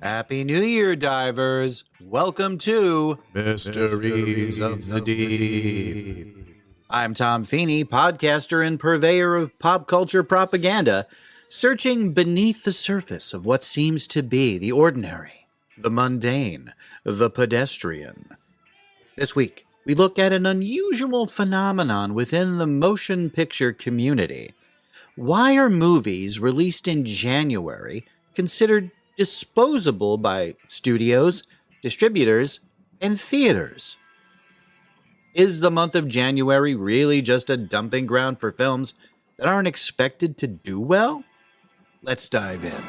Happy New Year, divers! Welcome to Mysteries of the Deep. I'm Tom Feeney, podcaster and purveyor of pop culture propaganda, searching beneath the surface of what seems to be the ordinary, the mundane, the pedestrian. This week, we look at an unusual phenomenon within the motion picture community. Why are movies released in January considered disposable by studios, distributors, and theaters? Is the month of January really just a dumping ground for films that aren't expected to do well? Let's dive in.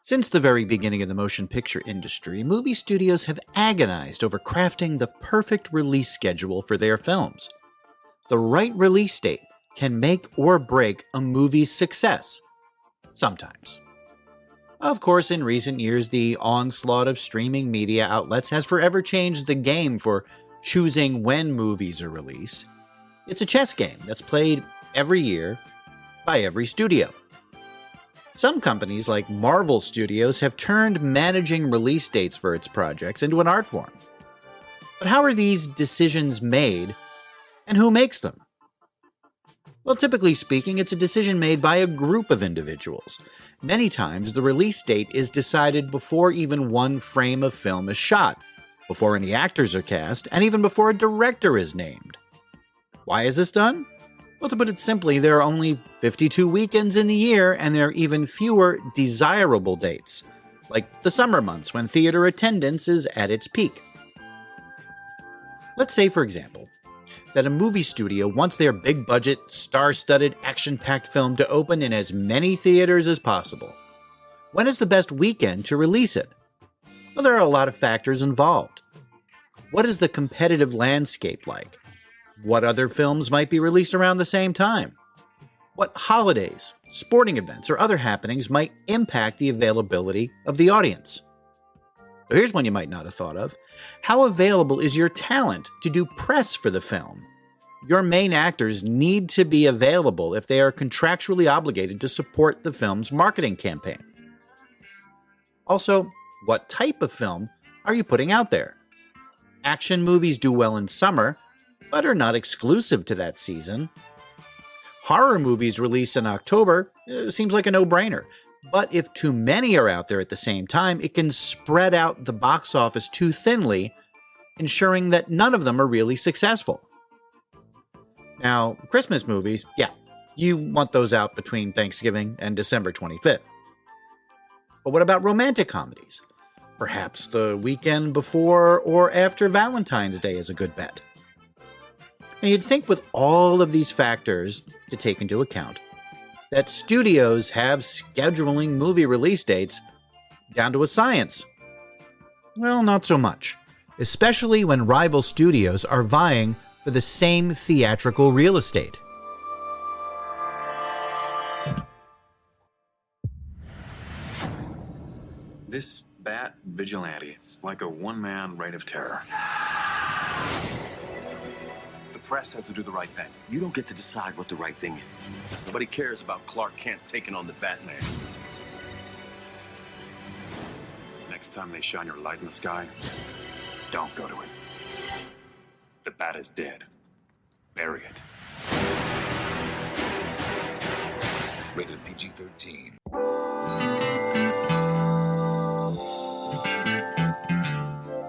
Since the very beginning of the motion picture industry, movie studios have agonized over crafting the perfect release schedule for their films. The right release date can make or break a movie's success. Sometimes. Of course, in recent years, the onslaught of streaming media outlets has forever changed the game for choosing when movies are released. It's a chess game that's played every year by every studio. Some companies, like Marvel Studios, have turned managing release dates for its projects into an art form. But how are these decisions made, and who makes them? Well, typically speaking, it's a decision made by a group of individuals. Many times, the release date is decided before even one frame of film is shot, before any actors are cast, and even before a director is named. Why is this done? Well, to put it simply, there are only 52 weekends in the year, and there are even fewer desirable dates, like the summer months when theater attendance is at its peak. Let's say, for example, that a movie studio wants their big-budget, star-studded, action-packed film to open in as many theaters as possible. When is the best weekend to release it? Well, there are a lot of factors involved. What is the competitive landscape like? What other films might be released around the same time? What holidays, sporting events, or other happenings might impact the availability of the audience? So here's one you might not have thought of. How available is your talent to do press for the film? Your main actors need to be available if they are contractually obligated to support the film's marketing campaign. Also, what type of film are you putting out there? Action movies do well in summer, but are not exclusive to that season. Horror movies released in October seems like a no-brainer, but if too many are out there at the same time, it can spread out the box office too thinly, ensuring that none of them are really successful. Now, Christmas movies, you want those out between Thanksgiving and December 25th. But what about romantic comedies? Perhaps the weekend before or after Valentine's Day is a good bet. And you'd think with all of these factors to take into account, that studios have scheduling movie release dates down to a science. Well, not so much, especially when rival studios are vying for the same theatrical real estate. This Bat vigilante is like a one-man reign of terror. The press has to do the right thing. You don't get to decide what the right thing is. Nobody cares about Clark Kent taking on the Batman. Next time they shine your light in the sky, don't go to it. The Bat is dead. Bury it. Rated PG-13.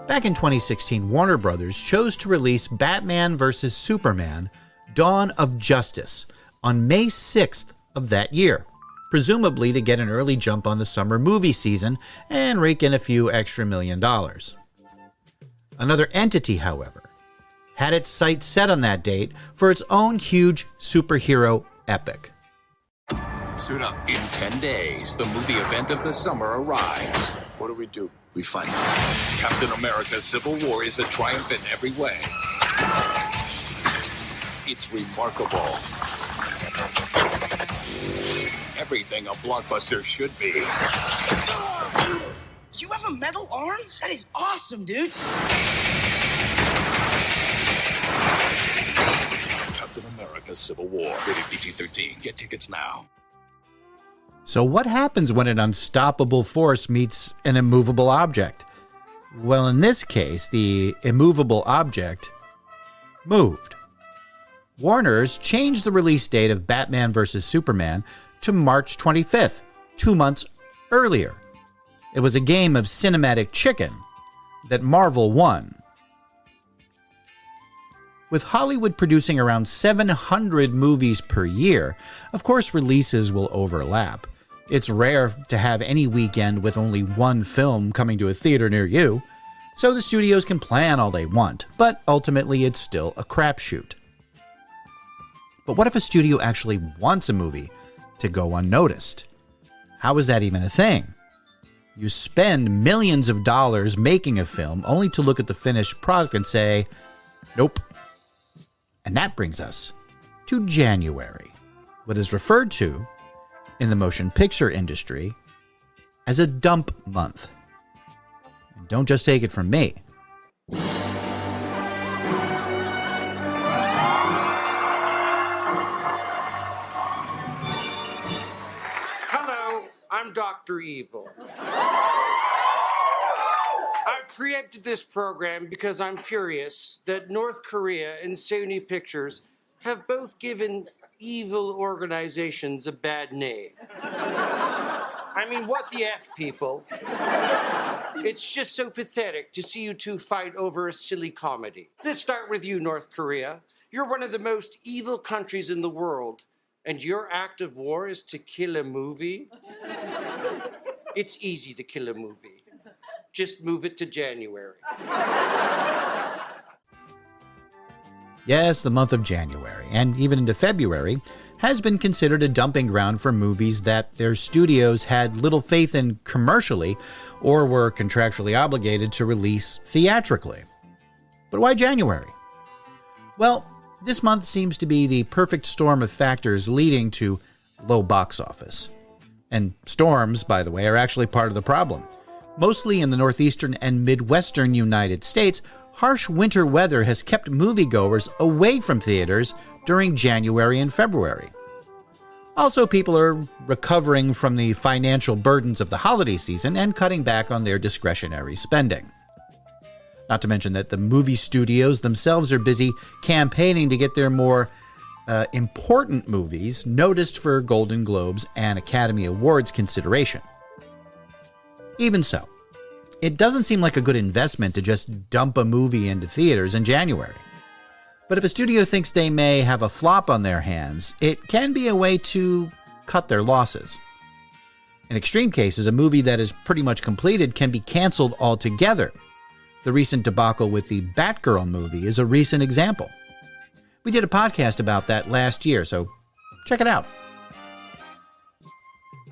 Back in 2016, Warner Brothers chose to release Batman vs. Superman: Dawn of Justice on May 6th of that year, presumably to get an early jump on the summer movie season and rake in a few extra $1 million. Another entity, however, had its sights set on that date for its own huge superhero epic. Suit up. In 10 days, the movie event of the summer arrives. What do? We fight. Captain America: Civil War is a triumph in every way. It's remarkable. Everything a blockbuster should be. You have a a metal arm? That is awesome, dude. Captain America Civil War. Rated PG-13. Get tickets now. So what happens when an unstoppable force meets an immovable object? Well, in this case, the immovable object moved. Warner's changed the release date of Batman vs. Superman to March 25th, 2 months earlier. It was a game of cinematic chicken that Marvel won. With Hollywood producing around 700 movies per year, of course releases will overlap. It's rare to have any weekend with only one film coming to a theater near you, so the studios can plan all they want, but ultimately it's still a crapshoot. But what if a studio actually wants a movie to go unnoticed? How is that even a thing? You spend millions of dollars making a film only to look at the finished product and say, nope. And that brings us to January, what is referred to in the motion picture industry as a dump month. And don't just take it from me. Hello, I'm Dr. Evil. I've preempted this program because I'm furious that North Korea and Sony Pictures have both given evil organizations a bad name. I mean, what the F, people? It's just so pathetic to see you two fight over a silly comedy. Let's start with you, North Korea. You're one of the most evil countries in the world, and your act of war is to kill a movie? It's easy to kill a movie. Just move it to January. Yes, the month of January, and even into February, has been considered a dumping ground for movies that their studios had little faith in commercially or were contractually obligated to release theatrically. But why January? Well, this month seems to be the perfect storm of factors leading to low box office. And storms, by the way, are actually part of the problem. Mostly in the northeastern and midwestern United States, harsh winter weather has kept moviegoers away from theaters during January and February. Also, people are recovering from the financial burdens of the holiday season and cutting back on their discretionary spending. Not to mention that the movie studios themselves are busy campaigning to get their more important movies noticed for Golden Globes and Academy Awards consideration. Even so, it doesn't seem like a good investment to just dump a movie into theaters in January. But if a studio thinks they may have a flop on their hands, it can be a way to cut their losses. In extreme cases, a movie that is pretty much completed can be canceled altogether. The recent debacle with the Batgirl movie is a recent example. We did a podcast about that last year, so check it out.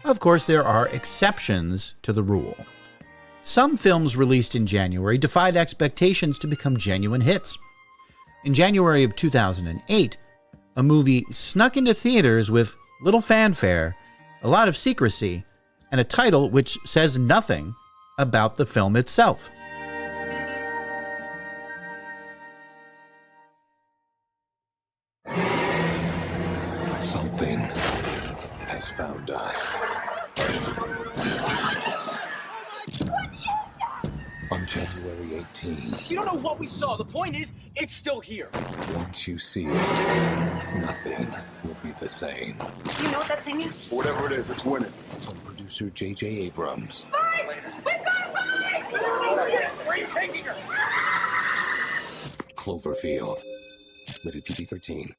Of course, there are exceptions to the rule. Some films released in January defied expectations to become genuine hits. In January of 2008, a movie snuck into theaters with little fanfare, a lot of secrecy, and a title which says nothing about the film itself. Something has found us. On January 18th. You don't know what we saw. The point is, it's still here. Once you see it, nothing will be the same. Do you know what that thing is? Whatever it is, it's winning. From producer J.J. Abrams. Marge! We've got Marge! Where are you taking her? Cloverfield. Rated PG-13.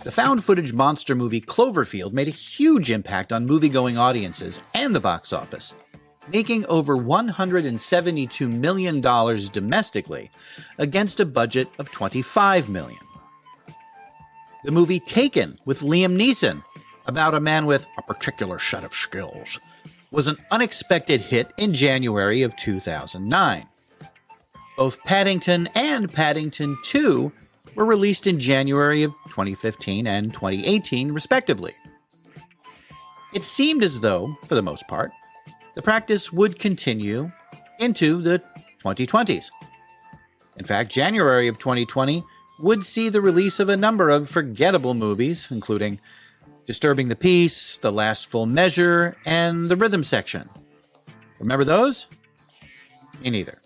The found-footage monster movie Cloverfield made a huge impact on movie-going audiences and the box office, making over $172 million domestically against a budget of $25 million. The movie Taken with Liam Neeson, about a man with a particular set of skills, was an unexpected hit in January of 2009. Both Paddington and Paddington 2 were released in January of 2015 and 2018, respectively. It seemed as though, for the most part, the practice would continue into the 2020s. In fact, January of 2020 would see the release of a number of forgettable movies, including Disturbing the Peace, The Last Full Measure, and The Rhythm Section. Remember those? Me neither.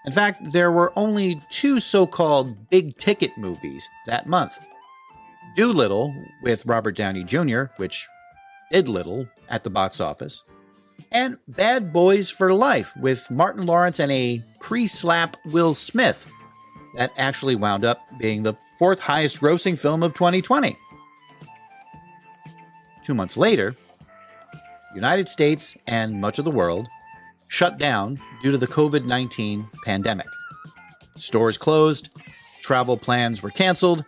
In fact, there were only 2 so-called big-ticket movies that month. Doolittle with Robert Downey Jr., which did little at the box office, and Bad Boys for Life with Martin Lawrence and a pre-slap Will Smith that actually wound up being the 4th highest grossing film of 2020. 2 months later, the United States and much of the world shut down due to the COVID-19 pandemic. Stores closed, travel plans were canceled,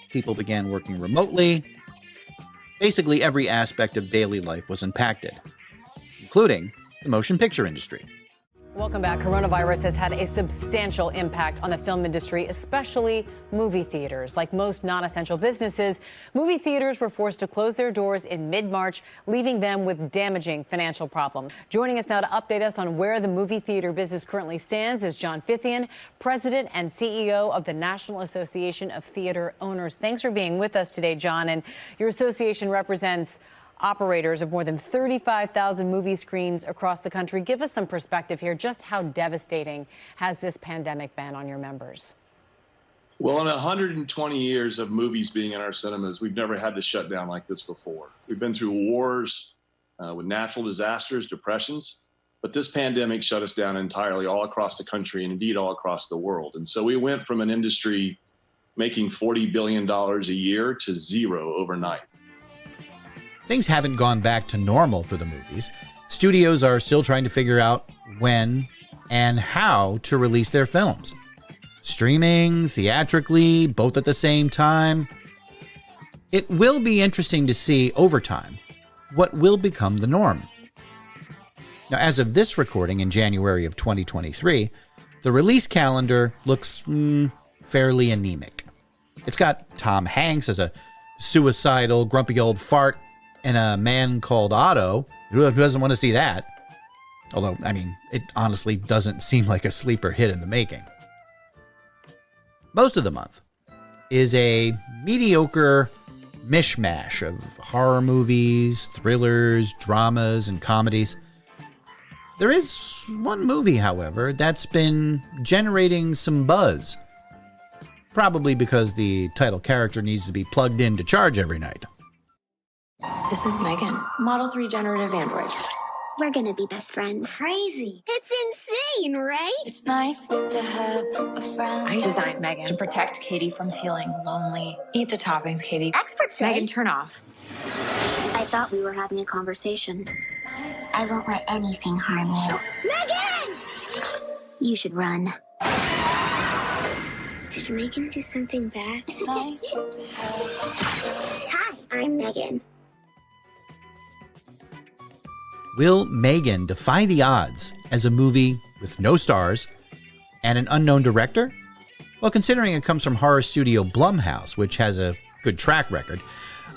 people began working remotely. Basically, every aspect of daily life was impacted, including the motion picture industry. Welcome back. Coronavirus has had a substantial impact on the film industry, especially movie theaters. Like most non-essential businesses, movie theaters were forced to close their doors in mid-March, leaving them with damaging financial problems. Joining us now to update us on where the movie theater business currently stands is John Fithian, President and CEO of the National Association of Theater Owners. Thanks for being with us today, John. And your association represents operators of more than 35,000 movie screens across the country. Give us some perspective here. Just how devastating has this pandemic been on your members? Well, in 120 years of movies being in our cinemas, we've never had to shut down like this before. We've been through wars with natural disasters, depressions, but this pandemic shut us down entirely all across the country and indeed all across the world. And so we went from an industry making $40 billion a year to zero overnight. Things haven't gone back to normal for the movies. Studios are still trying to figure out when and how to release their films. Streaming, theatrically, both at the same time. It will be interesting to see over time what will become the norm. Now, as of this recording in January of 2023, the release calendar looks fairly anemic. It's got Tom Hanks as a suicidal, grumpy old fart and A Man Called Otto. Who doesn't want to see that? Although, I mean, it honestly doesn't seem like a sleeper hit in the making. Most of the month is a mediocre mishmash of horror movies, thrillers, dramas, and comedies. There is one movie, however, that's been generating some buzz. Probably because the title character needs to be plugged in to charge every night. This is Megan, Model 3 generative android. We're gonna be best friends. Crazy. It's insane, right? It's nice to have a friend. I designed Megan to protect Katie from feeling lonely. Eat the toppings, Katie. Experts say. Megan, turn off. I thought we were having a conversation. I won't let anything harm you. Megan! You should run. Did Megan do something bad? It's nice to have. Hi, I'm Megan. Will Megan defy the odds as a movie with no stars and an unknown director? Well, considering it comes from horror studio Blumhouse, which has a good track record,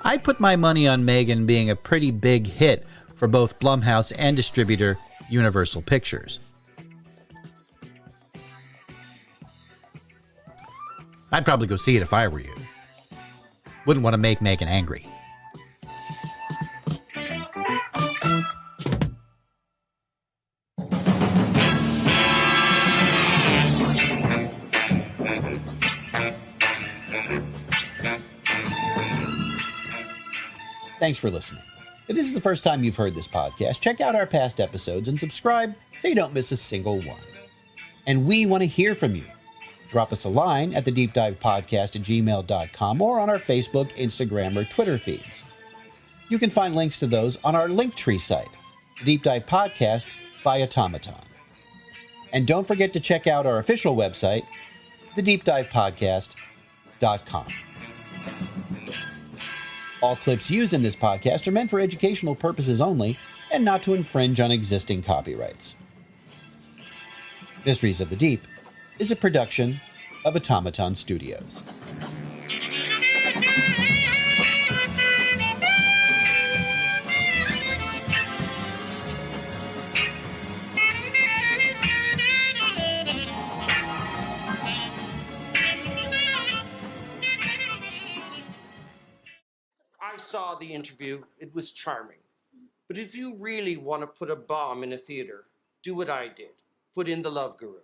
I'd put my money on Megan being a pretty big hit for both Blumhouse and distributor Universal Pictures. I'd probably go see it if I were you. Wouldn't want to make Megan angry. Thanks for listening. If this is the first time you've heard this podcast, check out our past episodes and subscribe so you don't miss a single one. And we want to hear from you. Drop us a line at thedeepdivepodcast@gmail.com or on our Facebook, Instagram, or Twitter feeds. You can find links to those on our Linktree site, The Deep Dive Podcast by Automaton. And don't forget to check out our official website, thedeepdivepodcast.com. All clips used in this podcast are meant for educational purposes only and not to infringe on existing copyrights. Mysteries of the Deep is a production of Automaton Studios. saw the interview. It was charming. But if you really want to put a bomb in a theater, do what I did. Put in The Love Guru.